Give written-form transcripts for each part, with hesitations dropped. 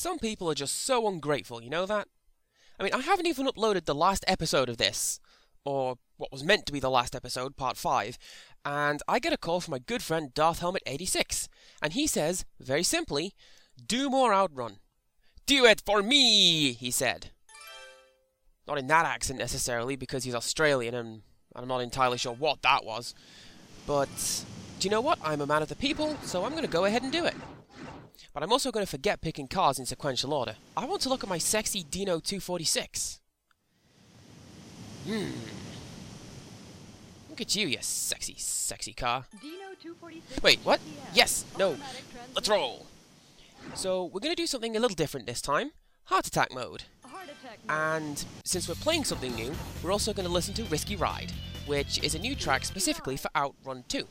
Some people are just so ungrateful, you know that? I mean, I haven't even uploaded the last episode of this, or what was meant to be the last episode, part 5, and I get a call from my good friend Darth Helmet 86, and he says, very simply, do more Outrun. Do it for me, he said. Not in that accent necessarily, because he's Australian, and I'm not entirely sure what that was. But, do you know what? I'm a man of the people, so I'm going to go ahead and do it. But I'm also going to forget picking cars in sequential order. I want to look at my sexy Dino 246. Look at you, you sexy, sexy car. Dino 246. Wait, what? Yes, no. Let's roll. So, we're going to do something a little different this time. Heart attack mode. Heart attack mode. And since we're playing something new, we're also going to listen to Risky Ride, which is a new track specifically for Outrun 2.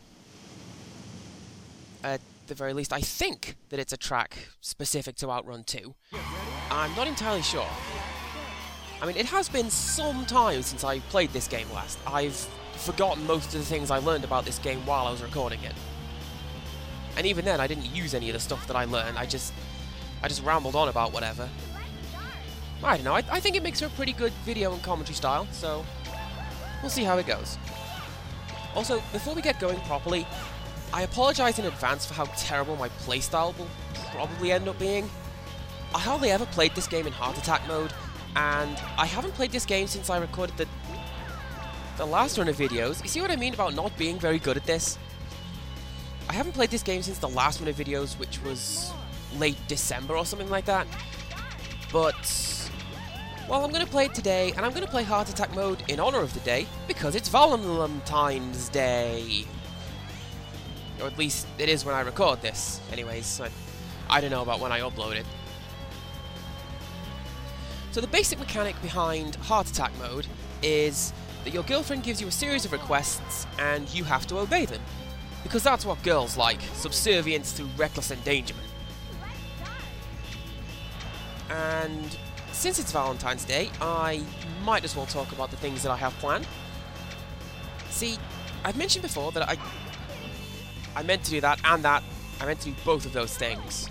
At the very least, I think that it's a track specific to Outrun 2. I'm not entirely sure. I mean, it has been some time since I played this game last. I've forgotten most of the things I learned about this game while I was recording it. And even then, I didn't use any of the stuff that I learned. I just rambled on about whatever. I don't know, I think it makes for a pretty good video and commentary style, so we'll see how it goes. Also, before we get going properly, I apologise in advance for how terrible my playstyle will probably end up being. I hardly ever played this game in heart attack mode, and I haven't played this game since I recorded the last run of videos. You see what I mean about not being very good at this? I haven't played this game since the last run of videos, which was late December or something like that. But, well, I'm going to play it today, and I'm going to play heart attack mode in honour of the day, because it's Valentine's Day. Or at least it is when I record this. Anyways, I don't know about when I upload it. So the basic mechanic behind heart attack mode is that your girlfriend gives you a series of requests and you have to obey them. Because that's what girls like, subservience through reckless endangerment. And since it's Valentine's Day, I might as well talk about the things that I have planned. See, I've mentioned before that I meant to do that and that. I meant to do both of those things.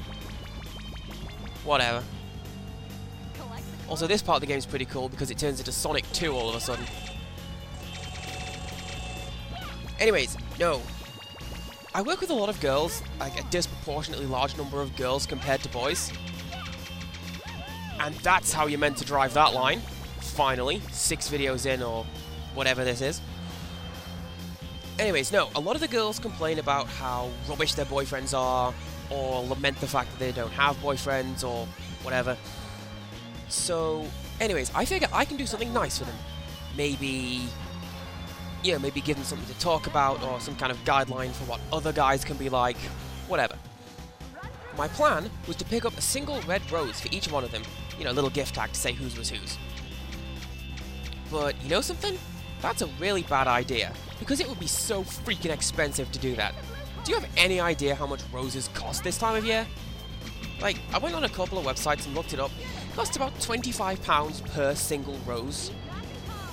Whatever. Also, this part of the game is pretty cool because it turns into Sonic 2 all of a sudden. Anyways, no. I work with a lot of girls, like a disproportionately large number of girls compared to boys. And that's how you're meant to drive that line. Finally, 6 videos in or whatever this is. Anyways, no, a lot of the girls complain about how rubbish their boyfriends are, or lament the fact that they don't have boyfriends, or whatever. So, anyways, I figure I can do something nice for them. Maybe, you know, maybe give them something to talk about, or some kind of guideline for what other guys can be like, whatever. My plan was to pick up a single red rose for each one of them, you know, a little gift tag to say whose was whose. But, you know something? That's a really bad idea, because it would be so freaking expensive to do that. Do you have any idea how much roses cost this time of year? Like, I went on a couple of websites and looked it up. It costs about £25 per single rose.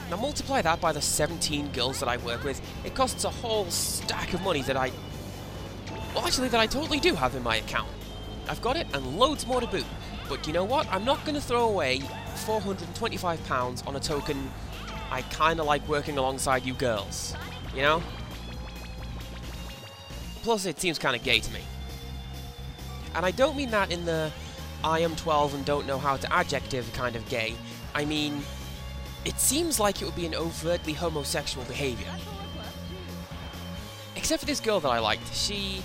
Now multiply that by the 17 girls that I work with, it costs a whole stack of money that I totally do have in my account. I've got it and loads more to boot. But you know what? I'm not going to throw away £425 on a token I kinda like working alongside you girls, you know? Plus, it seems kinda gay to me. And I don't mean that in the I am 12 and don't know how to adjective kind of gay. I mean, it seems like it would be an overtly homosexual behaviour. Except for this girl that I liked. She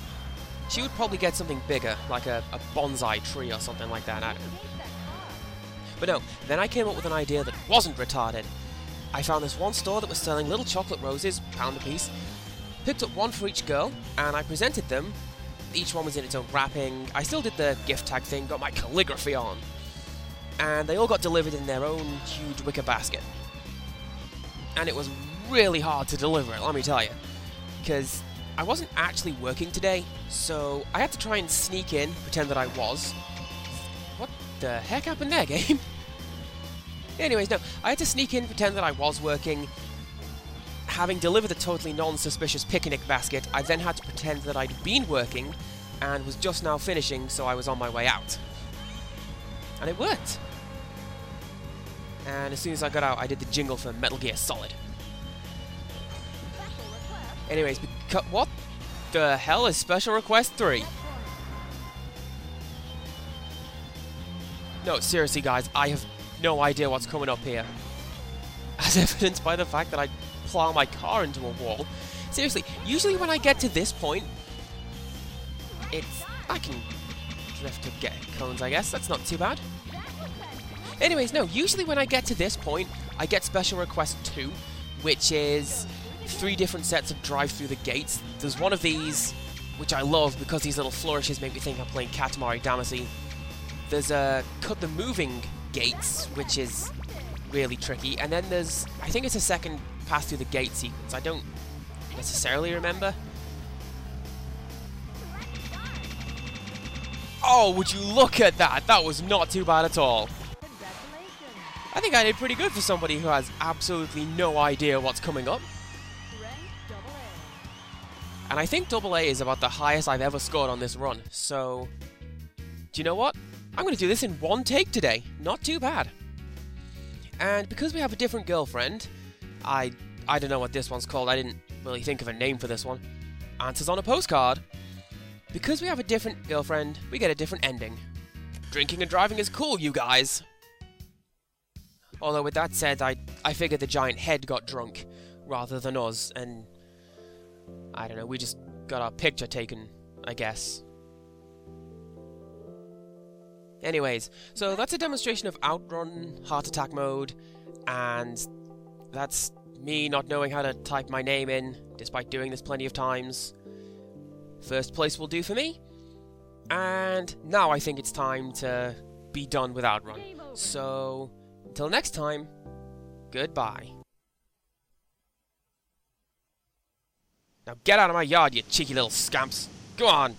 would probably get something bigger, like a bonsai tree or something like that, I don't know. But no, then I came up with an idea that wasn't retarded. I found this one store that was selling little chocolate roses, £1 a piece, picked up one for each girl, and I presented them. Each one was in its own wrapping. I still did the gift tag thing, got my calligraphy on. And they all got delivered in their own huge wicker basket. And it was really hard to deliver it, let me tell you. Because I wasn't actually working today, so I had to try and sneak in, pretend that I was. What the heck happened there, game? Anyways, no, I had to sneak in, pretend that I was working. Having delivered the totally non-suspicious picnic basket, I then had to pretend that I'd been working and was just now finishing, so I was on my way out. And it worked. And as soon as I got out, I did the jingle for Metal Gear Solid. Anyways, what the hell is Special Request 3? No, seriously guys, I have no idea what's coming up here. As evidenced by the fact that I plow my car into a wall. Seriously, usually when I get to this point, I can drift to get cones, I guess. That's not too bad. Anyways, no, usually when I get to this point, I get Special Request 2, which is 3 different sets of drive through the gates. There's one of these, which I love because these little flourishes make me think I'm playing Katamari Damacy. There's a cut the moving gates, which is really tricky, and then there's, I think it's a second pass through the gate sequence. I don't necessarily remember. Oh, would you look at that? That was not too bad at all. I think I did pretty good for somebody who has absolutely no idea what's coming up. And I think AA is about the highest I've ever scored on this run, so do you know what? I'm going to do this in one take today. Not too bad. And because we have a different girlfriend, I don't know what this one's called. I didn't really think of a name for this one. Answers on a postcard. Because we have a different girlfriend, we get a different ending. Drinking and driving is cool, you guys. Although with that said, I figured the giant head got drunk rather than us, and I don't know, we just got our picture taken, I guess. Anyways, so that's a demonstration of Outrun, Heart Attack mode, and that's me not knowing how to type my name in, despite doing this plenty of times. First place will do for me, and now I think it's time to be done with Outrun. So, until next time, goodbye. Now get out of my yard, you cheeky little scamps. Go on.